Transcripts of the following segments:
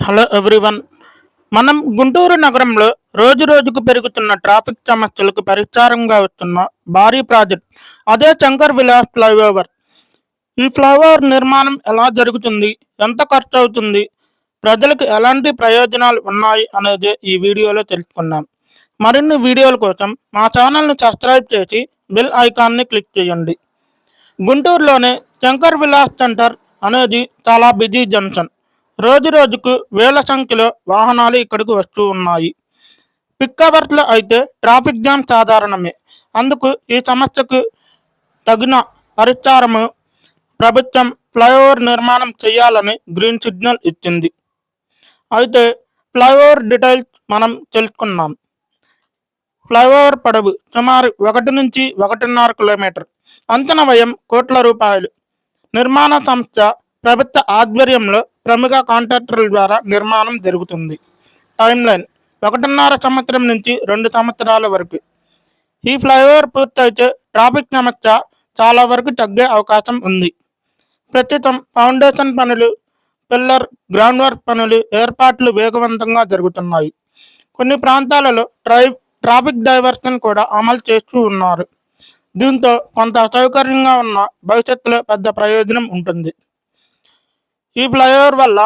Hello everyone. మనం గుంటూరు నగరంలో రోజు రోజుకు పెరుగుతున్న ట్రాఫిక్ సమస్యలకు పరిష్కారంగా వస్తున్న భారీ ప్రాజెక్ట్ అదే శంకర్ విలాస్ ఫ్లైఓవర్. ఈ ఫ్లైఓవర్ నిర్మాణం ఎలా జరుగుతుంది, ఎంత ఖర్చు అవుతుంది, ప్రజలకు ఎలాంటి ప్రయోజనాలు ఉన్నాయి అనేది ఈ వీడియోలో తెలుసుకుందాం. మరిన్ని వీడియోల కోసం మా ఛానల్ని సబ్స్క్రైబ్ చేసి బెల్ ఐకాన్ని క్లిక్ చేయండి. గుంటూరులోనే శంకర్ విలాస్ సెంటర్ అనేది చాలా బిజీ జంక్షన్. రోజు రోజుకు వేల సంఖ్యలో వాహనాలు ఇక్కడికి వస్తూ ఉన్నాయి. పిక్ అవర్స్లో అయితే ట్రాఫిక్ జామ్ సాధారణమే. అందుకు ఈ సమస్యకు తగిన పరిష్కారము ప్రభుత్వం ఫ్లైఓవర్ నిర్మాణం చేయాలని గ్రీన్ సిగ్నల్ ఇచ్చింది. అయితే ఫ్లైఓవర్ డీటెయిల్స్ మనం తెలుసుకున్నాం. ఫ్లైఓవర్ పొడవు సుమారు 1 నుంచి 1.5 కిలోమీటర్. అంచనా వ్యయం కోట్ల రూపాయలు. నిర్మాణ సంస్థ ప్రభుత్వ ఆధ్వర్యంలో ప్రముఖ కాంట్రాక్టర్ల ద్వారా నిర్మాణం జరుగుతుంది. టైమ్లైన్ 1.5 సంవత్సరం నుంచి 2 సంవత్సరాల వరకు. ఈ ఫ్లైఓవర్ పూర్తయితే ట్రాఫిక్ సమస్య చాలా వరకు తగ్గే అవకాశం ఉంది. ప్రస్తుతం ఫౌండేషన్ పనులు, పిల్లర్, గ్రౌండ్ వర్క్ పనులు ఏర్పాట్లు వేగవంతంగా జరుగుతున్నాయి. కొన్ని ప్రాంతాలలో ట్రాఫిక్ డైవర్షన్ కూడా అమలు చేస్తూ ఉన్నారు. దీంతో కొంత అసౌకర్యంగా ఉన్న భవిష్యత్తులో పెద్ద ప్రయోజనం ఉంటుంది. ఈ ఫ్లైఓవర్ వల్ల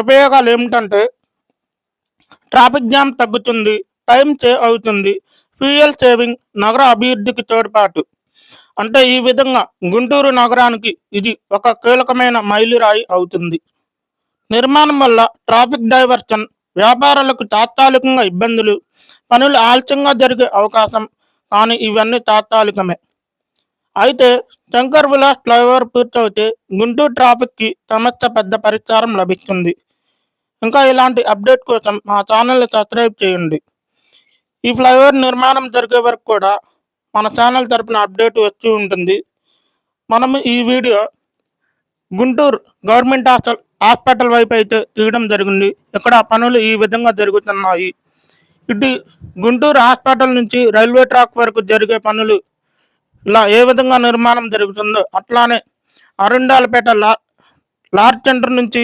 ఉపయోగాలు ఏమిటంటే ట్రాఫిక్ జామ్ తగ్గుతుంది, టైం సేవ్ అవుతుంది, ఫ్యూయల్ సేవింగ్, నగర అభివృద్ధికి తోడ్పాటు. అంటే ఈ విధంగా గుంటూరు నగరానికి ఇది ఒక కీలకమైన మైలురాయి అవుతుంది. నిర్మాణం వల్ల ట్రాఫిక్ డైవర్షన్, వ్యాపారాలకు తాత్కాలికంగా ఇబ్బందులు, పనులు ఆలస్యంగా జరిగే అవకాశం, కానీ ఇవన్నీ తాత్కాలికమే. అయితే శంకర్ విలాస్ ఫ్లైఓవర్ పూర్తయితే గుంటూరు ట్రాఫిక్కి సమస్య పెద్ద పరిష్కారం లభిస్తుంది. ఇంకా ఇలాంటి అప్డేట్ కోసం మా ఛానల్ని సబ్స్క్రైబ్ చేయండి. ఈ ఫ్లైఓవర్ నిర్మాణం జరిగే వరకు కూడా మన ఛానల్ తరపున అప్డేట్ వచ్చి ఉంటుంది. మనము ఈ వీడియో గుంటూరు గవర్నమెంట్ హాస్పిటల్ వైపు అయితే తీయడం జరిగింది. ఇక్కడ పనులు ఈ విధంగా జరుగుతున్నాయి. ఇటు గుంటూరు హాస్పిటల్ నుంచి రైల్వే ట్రాక్ వరకు జరిగే పనులు ఇలా ఏ విధంగా నిర్మాణం జరుగుతుందో అట్లానే అరుండాలపేట లార్జ్ సెంటర్ నుంచి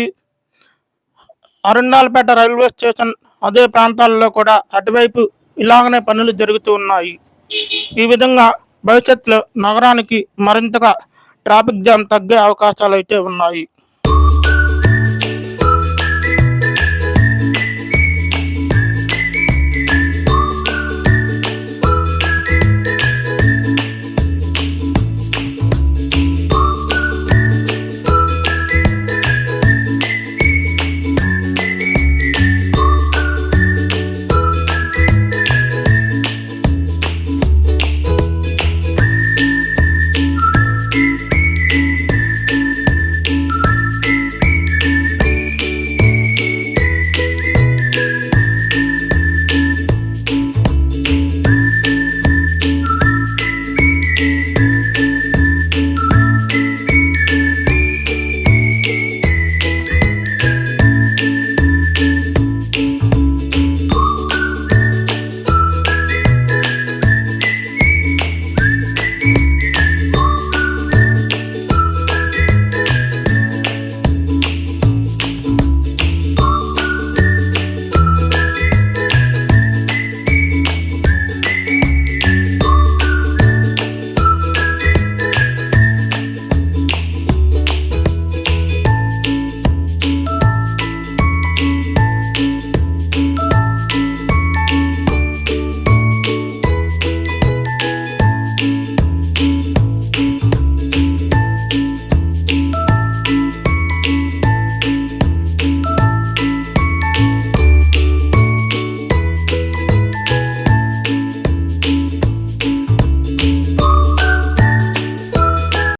అరుండాలపేట రైల్వే స్టేషన్ అదే ప్రాంతాల్లో కూడా అటువైపు ఇలాగనే పనులు జరుగుతూ ఉన్నాయి. ఈ విధంగా భవిష్యత్తులో నగరానికి మరింతగా ట్రాఫిక్ జామ్ తగ్గే అవకాశాలు అయితే ఉన్నాయి.